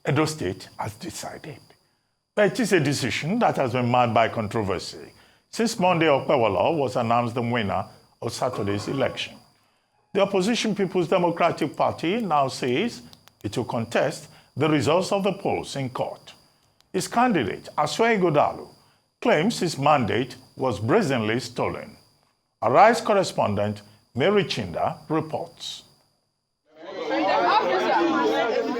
Edo State has decided. But it is a decision that has been marred by controversy. Since Monday, Okpebholo was announced the winner of Saturday's election. The opposition People's Democratic Party now says it will contest the results of the polls in court. Its candidate, Alledged Godalo, claims his mandate was brazenly stolen. Arise correspondent Mary Chinda reports.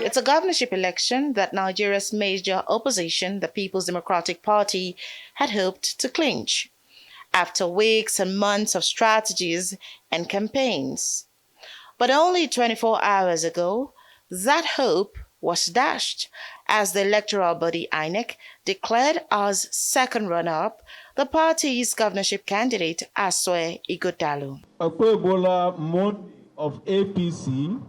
It's a governorship election that Nigeria's major opposition, the People's Democratic Party, had hoped to clinch after weeks and months of strategies and campaigns. But only 24 hours ago, that hope was dashed as the electoral body INEC declared as second runner-up the party's governorship candidate, Alledged Godalo. Okpebholo mode of APC,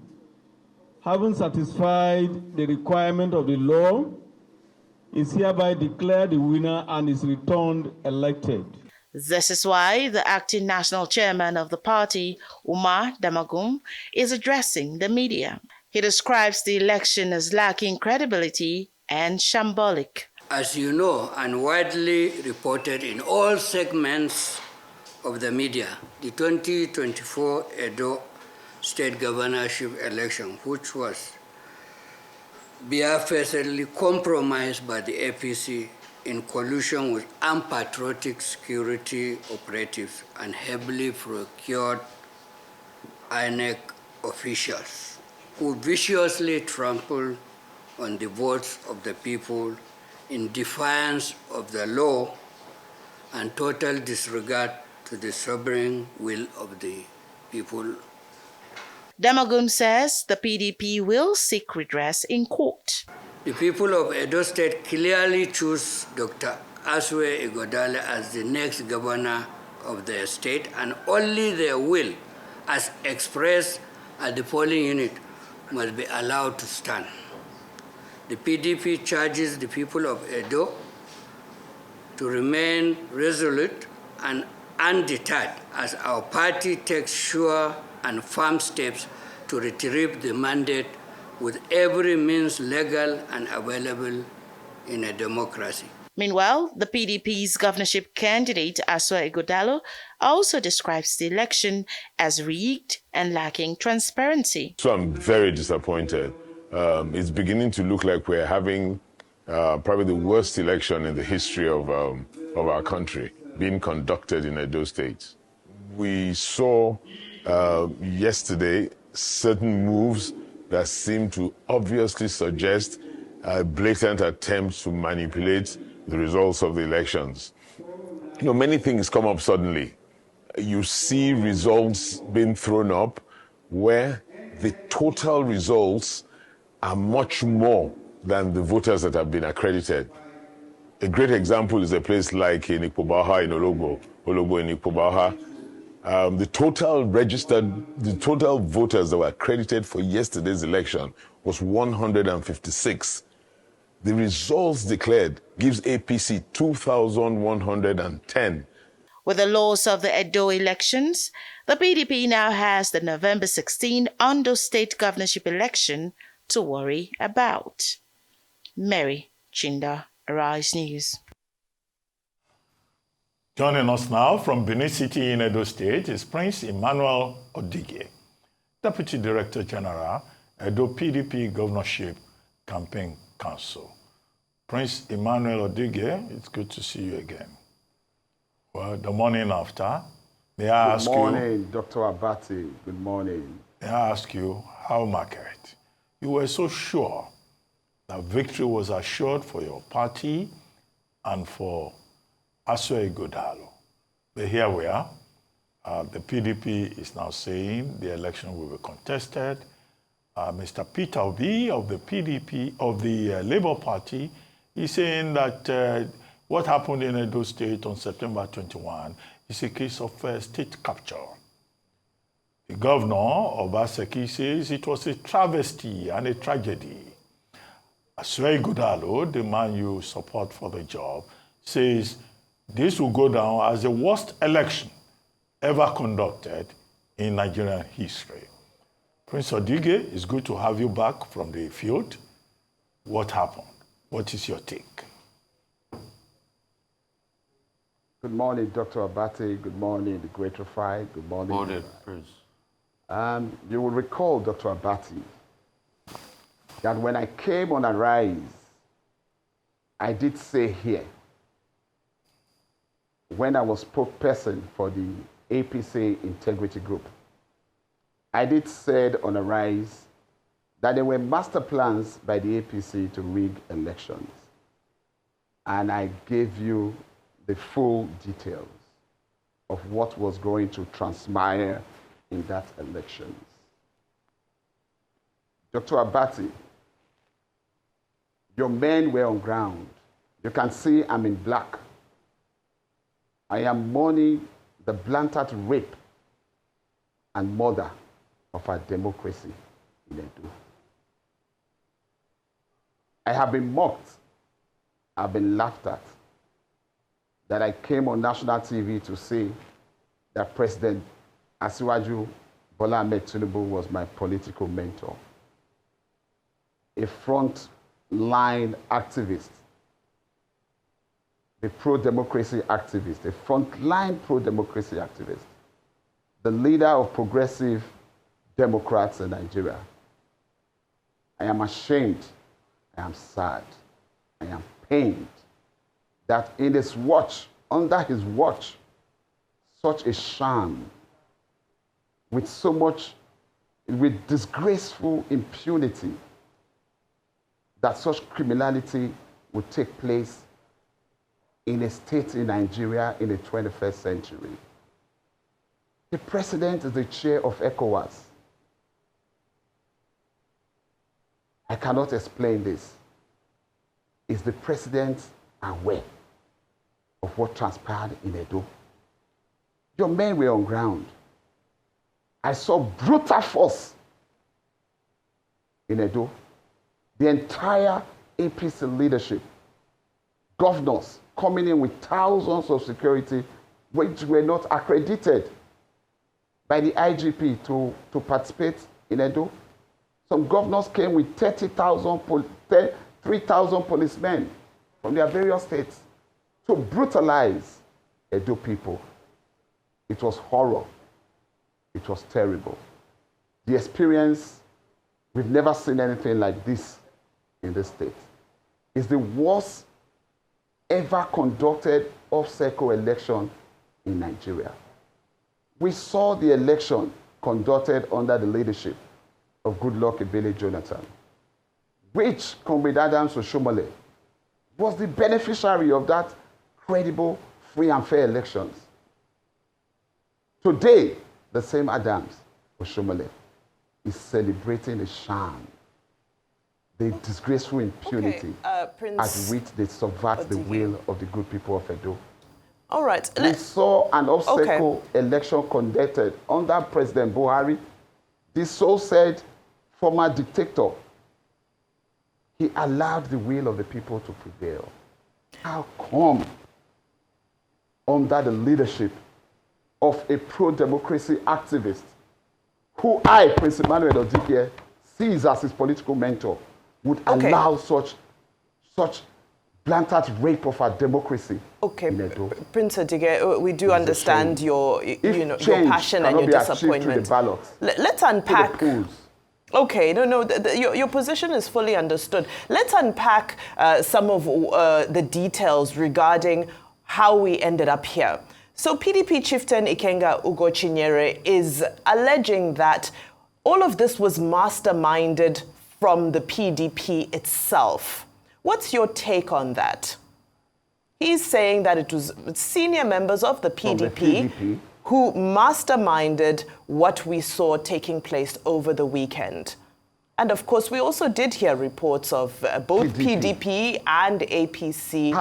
having satisfied the requirement of the law, is hereby declared the winner and is returned elected. This is why the acting national chairman of the party, Umar Damagum, is addressing the media. He describes the election as lacking credibility and shambolic. As you know, and widely reported in all segments of the media, the 2024 Edo State governorship election, which was barefacedly compromised by the APC in collusion with unpatriotic security operatives and heavily procured INEC officials, who viciously trampled on the votes of the people in defiance of the law and total disregard to the sovereign will of the people. Damagum says the PDP will seek redress in court. The people of Edo State clearly choose Dr. Alledged Godalo as the next governor of their state, and only their will, as expressed at the polling unit, must be allowed to stand. The PDP charges the people of Edo to remain resolute and undeterred as our party takes sure and firm steps to retrieve the mandate with every means legal and available in a democracy. Meanwhile, the PDP's governorship candidate, Alledged Godalo, also describes the election as rigged and lacking transparency. So I'm very disappointed. It's beginning to look like we're having probably the worst election in the history of our country being conducted in Edo State. We saw yesterday certain moves that seem to obviously suggest a blatant attempt to manipulate the results of the elections. You know, many things come up suddenly. You see results being thrown up where the total results are much more than the voters that have been accredited. A great example is a place like in Okpebholo in Ologbo in Okpebholo. The total voters that were accredited for yesterday's election was 156. The results declared gives APC 2,110. With the loss of the Edo elections, the PDP now has the November 16 Ondo State governorship election to worry about. Mary Chinda, Arise News. Joining us now from Benin City in Edo State is Prince Emmanuel Odigie, Deputy Director General, Edo PDP Governorship Campaign Council. Prince Emmanuel Odigie, it's good to see you again. Well, the morning after, may I ask you... Good morning, Dr. Abati. Good morning. May I ask you, how market? You were so sure that victory was assured for your party and for Alledged Godalo. But here we are. The PDP is now saying the election will be contested. Mr. Peter Obi of the PDP, of the Labour Party, is saying that what happened in Edo State on September 21 is a case of state capture. The governor of Aseki says it was a travesty and a tragedy. Alledged Godalo, the man you support for the job, says this will go down as the worst election ever conducted in Nigerian history. Prince Odigie, it's good to have you back from the field. What happened? What is your take? Good morning, Dr. Abati. Good morning, the Great Rafai. Good morning. Morning, Prince. You will recall, Dr. Abati, that when I came on Arise, I did say here, when I was spokesperson for the APC Integrity Group, I did say on Arise that there were master plans by the APC to rig elections. And I gave you the full details of what was going to transpire in that elections. Dr. Abati, your men were on ground. You can see I'm in black. I am mourning the blatant rape and murder of our democracy in Edo. I have been mocked. I've been laughed at. That I came on national TV to say that President Asiwaju Bola Ahmed Tinubu was my political mentor. A front-line activist, a pro-democracy activist, a front-line pro-democracy activist, the leader of progressive Democrats in Nigeria. I am ashamed, I am sad, I am pained that in his watch, under his watch, such a sham, with so much, with disgraceful impunity, that such criminality would take place in a state in Nigeria in the 21st century. The president is the chair of ECOWAS. I cannot explain this. Is the president aware of what transpired in Edo? Your men were on ground. I saw brutal force in Edo. The entire APC leadership, governors coming in with thousands of security, which were not accredited by the IGP to participate in Edo. Some governors came with 3,000 policemen from their various states to brutalize Edo people. It was horror. It was terrible. The experience, we've never seen anything like this in this state. It's the worst ever conducted off-cycle election in Nigeria. We saw the election conducted under the leadership of Goodluck Ebele Jonathan, which Comrade Adams Oshomole was the beneficiary of that credible, free and fair elections. Today, the same Adams Oshomole is celebrating a sham, the disgraceful impunity at which they subvert the will of the good people of Edo. All right. We saw an off-cycle election conducted under President Buhari. This so-said former dictator, he allowed the will of the people to prevail. How come, under the leadership of a pro-democracy activist, who I, Prince Emmanuel Odigie, sees as his political mentor, would allow such blatant rape of our democracy? Prince Odigie, we do understand your passion and your disappointment. Let's unpack. Your position is fully understood. Let's unpack some of the details regarding how we ended up here. So PDP Chieftain Ikenga Ugochinyere is alleging that all of this was masterminded from the PDP itself. What's your take on that? He's saying that it was senior members of the PDP who masterminded what we saw taking place over the weekend. And of course, we also did hear reports of both PDP and APC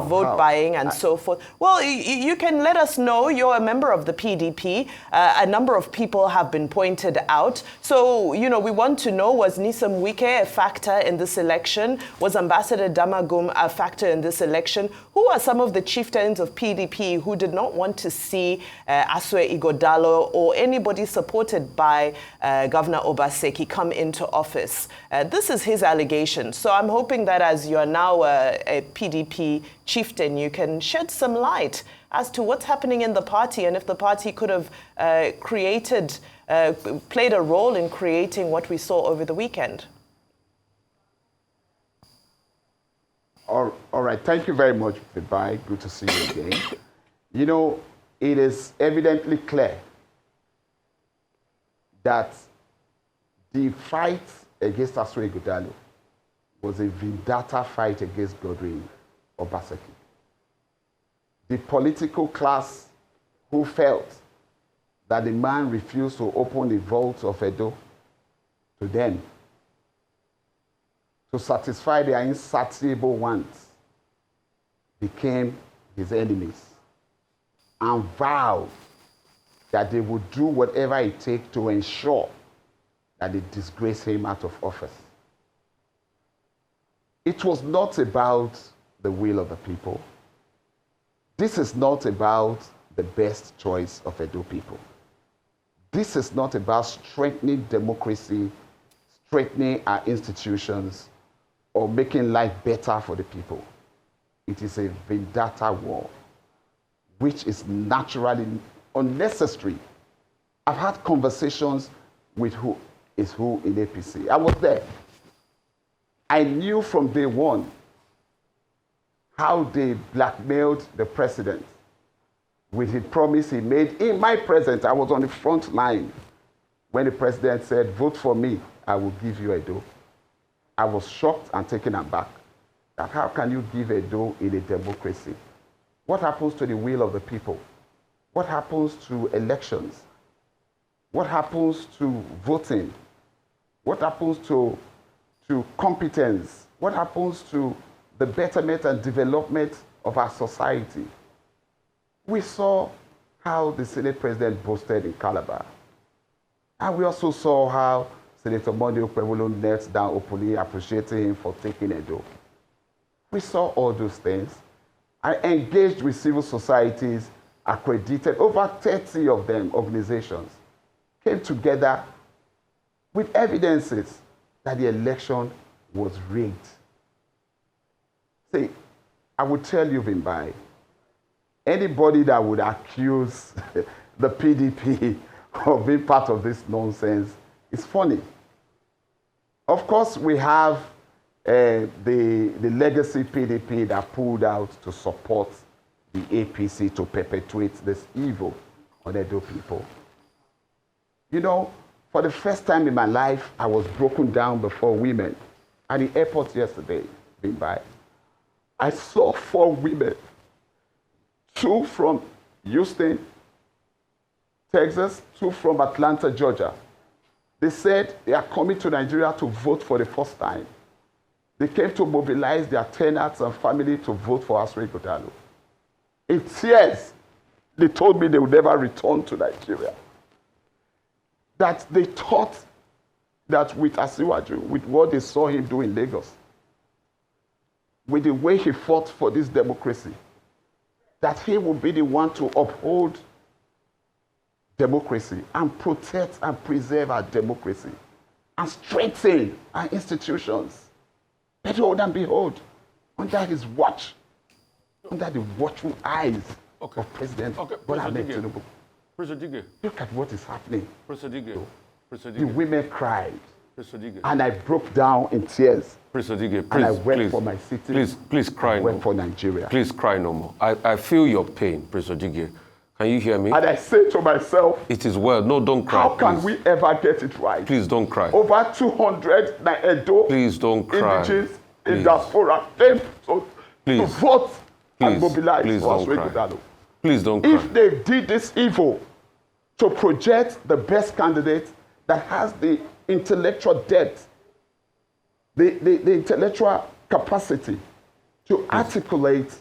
vote buying and so forth. Well, you can let us know. You're a member of the PDP. A number of people have been pointed out. So, we want to know, was Nyesom Wike a factor in this election? Was Ambassador Damagum a factor in this election? Who are some of the chieftains of PDP who did not want to see Asue Ighodalo or anybody supported by Governor Obaseki come into office. This is his allegation. So I'm hoping that as you are now a PDP chieftain, you can shed some light as to what's happening in the party and if the party could have played a role in creating what we saw over the weekend. All right. Thank you very much, Vibai. Good to see you again. You know, it is evidently clear that the fight against Asue Ighodalo was a vendetta fight against Godwin Obaseki. The political class who felt that the man refused to open the vaults of Edo to them to satisfy their insatiable wants became his enemies and vowed that they would do whatever it takes to ensure that they disgrace him out of office. It was not about the will of the people. This is not about the best choice of Edo people. This is not about strengthening democracy, strengthening our institutions, or making life better for the people. It is a vendetta war, which is naturally unnecessary. I've had conversations with who is who in APC. I was there. I knew from day one how they blackmailed the president with the promise he made in my presence. I was on the front line when the president said, vote for me, I will give you Edo. I was shocked and taken aback that how can you give Edo in a democracy? What happens to the will of the people? What happens to elections? What happens to voting? What happens to competence? What happens to the betterment and development of our society? We saw how the Senate President boasted in Calabar. And we also saw how Senator Monday Okpebholo knelt down openly appreciating him for taking Edo. We saw all those things. I engaged with civil societies, accredited, over 30 of them, organizations, came together with evidences that the election was rigged. See, I would tell you, Vimbai, anybody that would accuse the PDP of being part of this nonsense is funny. Of course, we have the legacy PDP that pulled out to support the APC to perpetuate this evil on Edo people. You know, for the first time in my life, I was broken down before women. At the airport yesterday, Vimbai, I saw 4 women, 2 from Houston, Texas, 2 from Atlanta, Georgia. They said they are coming to Nigeria to vote for the first time. They came to mobilize their tenants and family to vote for Asue Ighodalo. In tears, they told me they would never return to Nigeria. That they thought that with Asiwaju, with what they saw him do in Lagos, with the way he fought for this democracy, that he would be the one to uphold democracy and protect and preserve our democracy and strengthen our institutions. But hold and behold, under his watch, under the watchful eyes of President Bola Ahmed Tinubu. Look at what is happening. The women cried. And I broke down in tears. And I went for my city. Please cry. I went for Nigeria. Please cry no more. I feel your pain, Professor Odigie. Can you hear me? And I say to myself, it is well. No, don't cry. How can we ever get it right? Please don't cry. Over 200 Edo please don't cry. Indigenous in diaspora came to vote and mobilize for Asue Ighodalo. Please don't cry. If they did this evil to project the best candidate that has the intellectual depth, the intellectual capacity to articulate,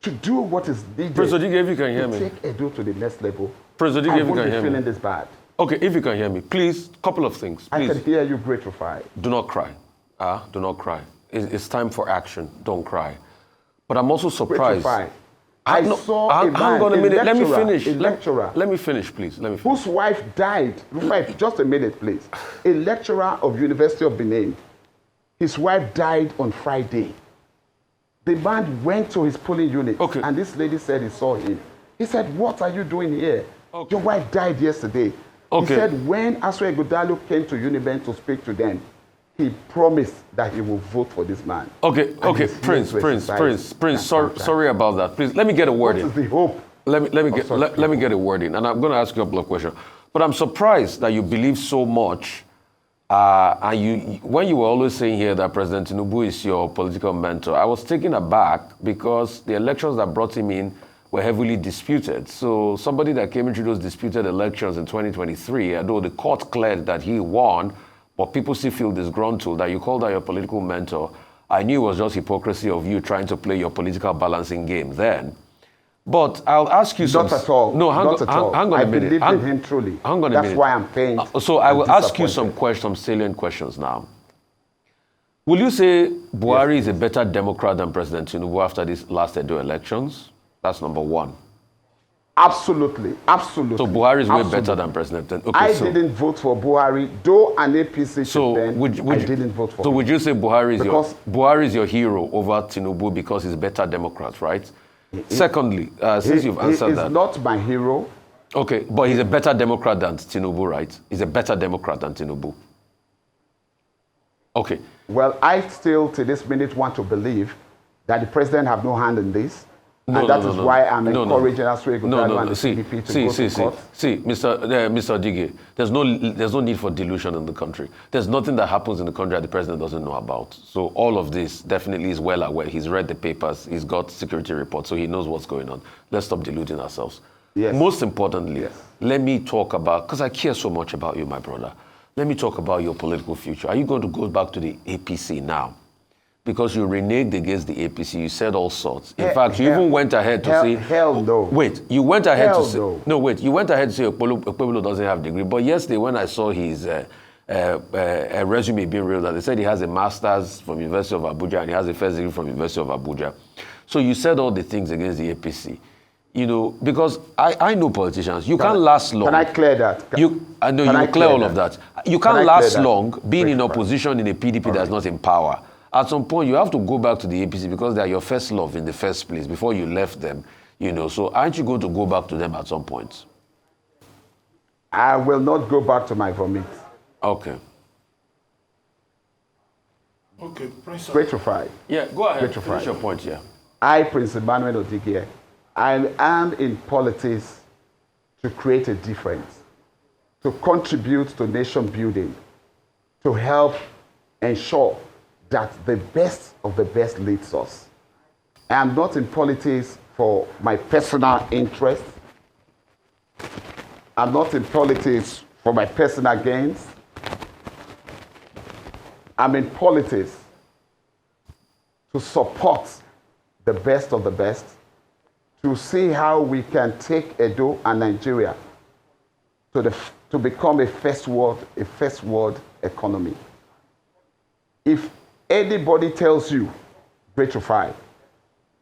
to do what is needed. Professor Odigie, if you can hear me. Take Edo to the next level. Professor Odigie, if you can hear me. I won't be feeling this bad. Okay, if you can hear me, please, couple of things. Please. I can hear you gratified. Do not cry. Do not cry. It's time for action. Don't cry. But I'm also surprised. Gratified. I saw a man, hang on a minute. Let me finish. A lecturer. Let me finish, please. Let me finish. Whose wife died. Just a minute, please. a lecturer of University of Benin. His wife died on Friday. The man went to his polling unit, and this lady said he saw him. He said, "What are you doing here? Your wife died yesterday." He said when Asue Ighodalo came to Uniben to speak to them, he promised that he will vote for this man. Prince, sorry about that. Please, let me get a word in. What is the hope? Let me get a word in, and I'm going to ask you a couple of questions. But I'm surprised that you believe so much, and when you were always saying here that President Tinubu is your political mentor, I was taken aback because the elections that brought him in were heavily disputed. So somebody that came into those disputed elections in 2023, although the court cleared that he won, but people still feel disgruntled that you called out your political mentor. I knew it was just hypocrisy of you trying to play your political balancing game then. But I'll ask you Not at all. No, hang on a minute. I believe in him truly. Hang on a That's minute. why I'm paying. So I will ask you some salient questions now. Will you say Buhari is a better Democrat than President Tinubu after these last Edo elections? That's number one. Absolutely. So Buhari is way better than President Tinubu. I didn't vote for Buhari, though an APC I didn't vote for him. So would you say Buhari is your hero over Tinubu because he's a better Democrat, right? Secondly, since you've answered that. He's not my hero. Okay, but he's a better Democrat than Tinubu, right? He's a better Democrat than Tinubu. Okay. Well, I still, to this minute, want to believe that the president have no hand in this. And that is why I'm encouraging Asue Ighodalo and the PDP to go to court. See, Mr. Odigie, there's no need for delusion in the country. There's nothing that happens in the country that the president doesn't know about. So all of this definitely is well aware. He's read the papers. He's got security reports, so he knows what's going on. Let's stop deluding ourselves. Yes. Most importantly, let me talk about, because I care so much about you, my brother, let me talk about your political future. Are you going to go back to the APC now? Because you reneged against the APC, you said all sorts. In fact, you even went ahead to say... Hell no. Wait, you went ahead to say... No, wait, you went ahead to say Okpebholo doesn't have a degree. But yesterday when I saw his resume being read out, they said he has a master's from University of Abuja and he has a first degree from University of Abuja. So you said all the things against the APC. You know, because I know politicians. You can't last long. Can I clear that? I know you clear all of that. You can't last long being in opposition in a PDP that's not in power. At some point, you have to go back to the APC because they are your first love in the first place before you left them, you know. So aren't you going to go back to them at some point? I will not go back to my vomit. Okay. Okay, Prince. Petrified. Yeah, go ahead. Finish your point, yeah. I, Prince Emmanuel Odigie, I am in politics to create a difference, to contribute to nation building, to help ensure that the best of the best leads us. I am not in politics for my personal interest. I'm not in politics for my personal gains. I'm in politics to support the best of the best, to see how we can take Edo and Nigeria to become a first world economy. If anybody tells you, Petrified,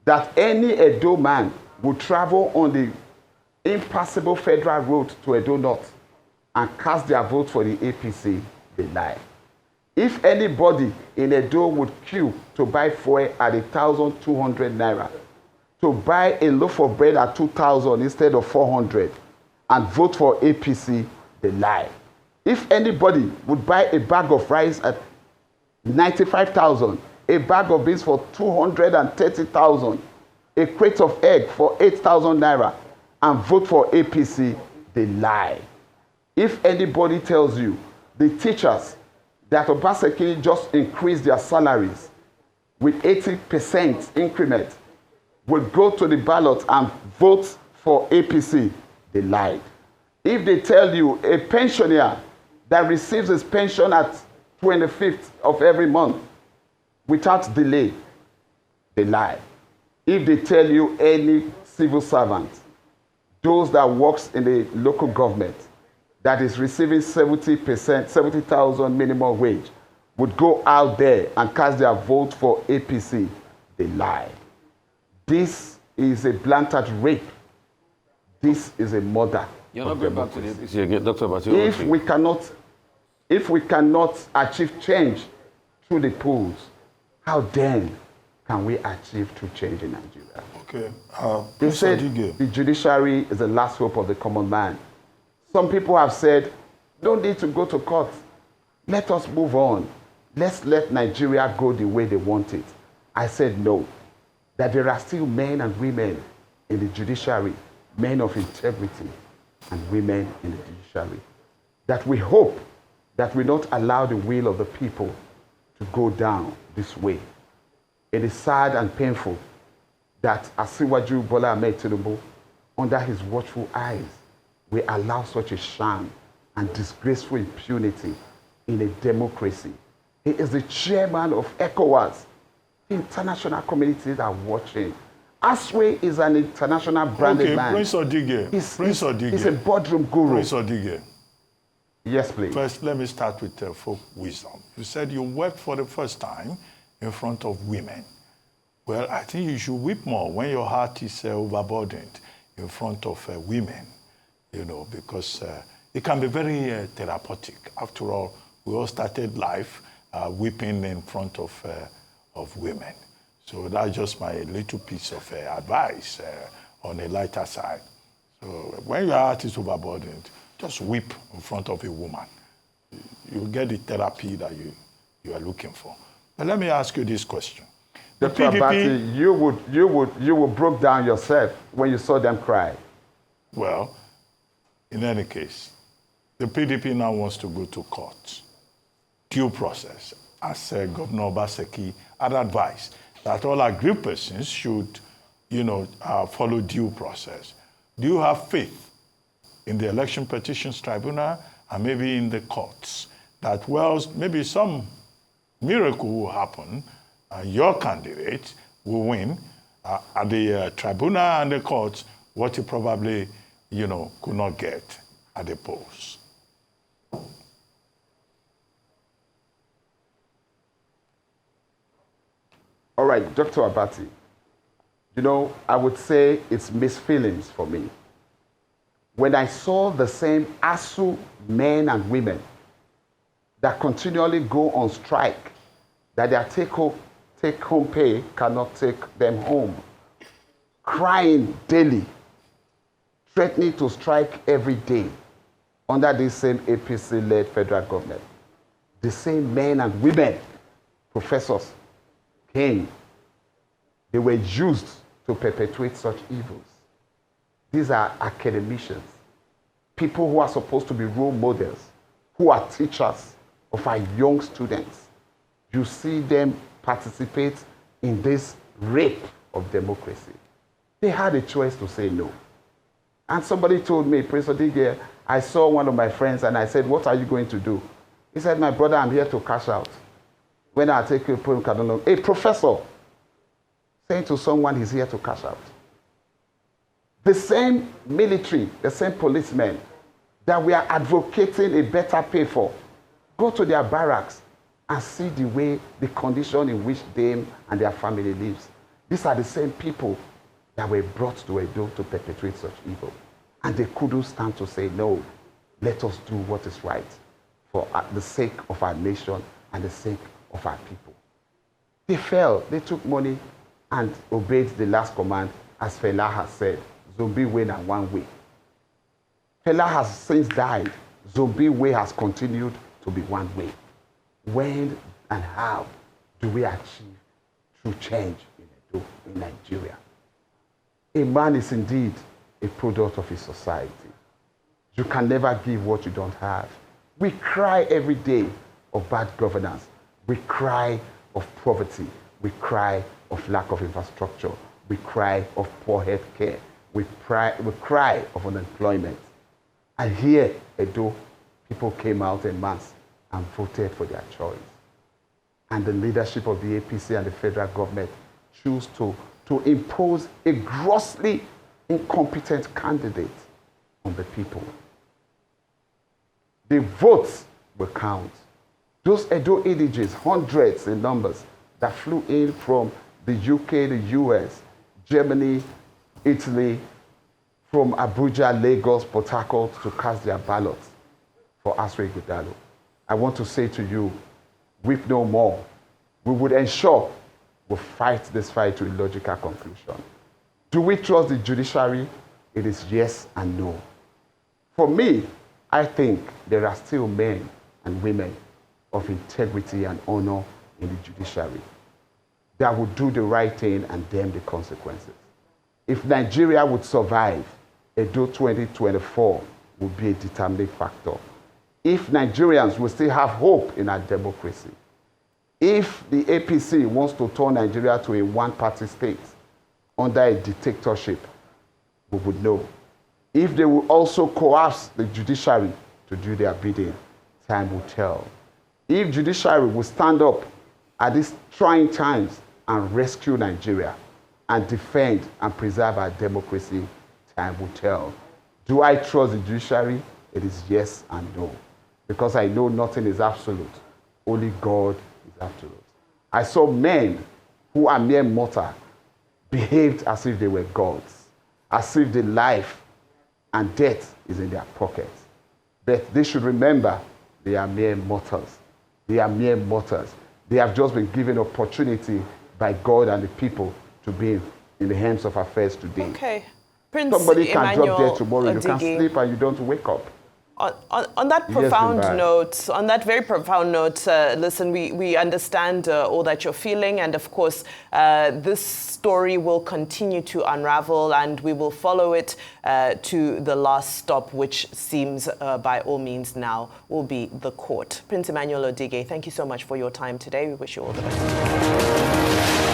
that any Edo man will travel on the impassable federal road to Edo North and cast their vote for the APC, they lie. If anybody in Edo would queue to buy fuel at 1,200 naira, to buy a loaf of bread at 2,000 instead of 400, and vote for APC, they lie. If anybody would buy a bag of rice at 95,000, a bag of beans for 230,000, a crate of egg for 8,000 naira, and vote for APC, they lie. If anybody tells you the teachers that Obaseki just increased their salaries with 80% increment will go to the ballot and vote for APC, they lied. If they tell you a pensioner that receives his pension at 25th of every month without delay, they lie. If they tell you any civil servant, those that works in the local government that is receiving 70%, 70,000 minimum wage would go out there and cast their vote for APC, they lie. This is a blatant rape. This is a murder. You're not going back to the APC again, Dr. Batio. If we cannot If we cannot achieve change through the polls, how then can we achieve true change in Nigeria? Okay. They Mr. said Odigie. the judiciary is the last hope of the common man. Some people have said, don't need to go to court. Let us move on. Let's let Nigeria go the way they want it. I said no, that there are still men and women in the judiciary, men of integrity and women in the judiciary, that we hope that we don't allow the will of the people to go down this way. It is sad and painful that Asiwaju Bola Ahmed Tinubu, under his watchful eyes, we allow such a sham and disgraceful impunity in a democracy. He is the chairman of ECOWAS. The international communities are watching. Aswe is an international branded man. Prince Odigie. He's a boardroom guru. Prince Odigie. Yes, please. First, let me start with folk wisdom. You said you wept for the first time in front of women. Well, I think you should weep more when your heart is overburdened in front of women, because it can be very therapeutic. After all, we all started life weeping in front of women. So that's just my little piece of advice on a lighter side. So when your heart is overburdened, just weep in front of a woman. You'll get the therapy that you are looking for. But let me ask you this question. Dr. Abati, you would broke down yourself when you saw them cry. Well, in any case, the PDP now wants to go to court. Due process, as Governor Obaseki had advised, that all aggrieved persons should, follow due process. Do you have faith in the Election Petitions Tribunal and maybe in the courts that, well, maybe some miracle will happen and your candidate will win at the tribunal and the courts what he probably, could not get at the polls? All right, Dr. Abati, I would say it's mixed feelings for me. When I saw the same ASU men and women that continually go on strike, that their take-home pay cannot take them home, crying daily, threatening to strike every day under this same APC-led federal government. The same men and women, professors, came. They were used to perpetuate such evils. These are academicians, people who are supposed to be role models, who are teachers of our young students. You see them participate in this rape of democracy. They had a choice to say no. And somebody told me, Prince Odigie, I saw one of my friends and I said, what are you going to do? He said, my brother, I'm here to cash out. When I take you to a professor saying to someone he's here to cash out. The same military, the same policemen that we are advocating a better pay for, go to their barracks and see the condition in which them and their family lives. These are the same people that were brought to Edo to perpetrate such evil. And they couldn't stand to say, no, let us do what is right for the sake of our nation and the sake of our people. They fell, they took money and obeyed the last command, as Fela has said, Zombie way and one way. Fela has since died. Zombie way has continued to be one way. When and how do we achieve true change in Nigeria? A man is indeed a product of his society. You can never give what you don't have. We cry every day of bad governance. We cry of poverty. We cry of lack of infrastructure. We cry of poor health care. We cry of unemployment. And here, Edo, people came out en masse and voted for their choice. And the leadership of the APC and the federal government choose to impose a grossly incompetent candidate on the people. The votes will count. Those Edo Odigies, hundreds in numbers, that flew in from the UK, the US, Germany, Italy, from Abuja, Lagos, Port Harcourt to cast their ballots for Aswe Ighodalo. I want to say to you, weep no more. We would ensure we fight this fight to a logical conclusion. Do we trust the judiciary? It is yes and no. For me, I think there are still men and women of integrity and honor in the judiciary that would do the right thing and damn the consequences. If Nigeria would survive, Edo 2024 would be a determining factor. If Nigerians will still have hope in our democracy, if the APC wants to turn Nigeria to a one-party state under a dictatorship, we would know. If they will also coerce the judiciary to do their bidding, time will tell. If judiciary will stand up at these trying times and rescue Nigeria and defend and preserve our democracy, time will tell. Do I trust the judiciary? It is yes and no. Because I know nothing is absolute. Only God is absolute. I saw men who are mere mortal behaved as if they were gods, as if the life and death is in their pockets. But they should remember they are mere mortals. They are mere mortals. They have just been given opportunity by God and the people to be in the hands of affairs today. Okay. Prince Somebody can Emmanuel drop dead tomorrow. Odigie. You can sleep and you don't wake up. On that profound note, on that very profound note, listen, we understand all that you're feeling, and of course, this story will continue to unravel, and we will follow it to the last stop, which seems, by all means now, will be the court. Prince Emmanuel Odigie, thank you so much for your time today. We wish you all the best.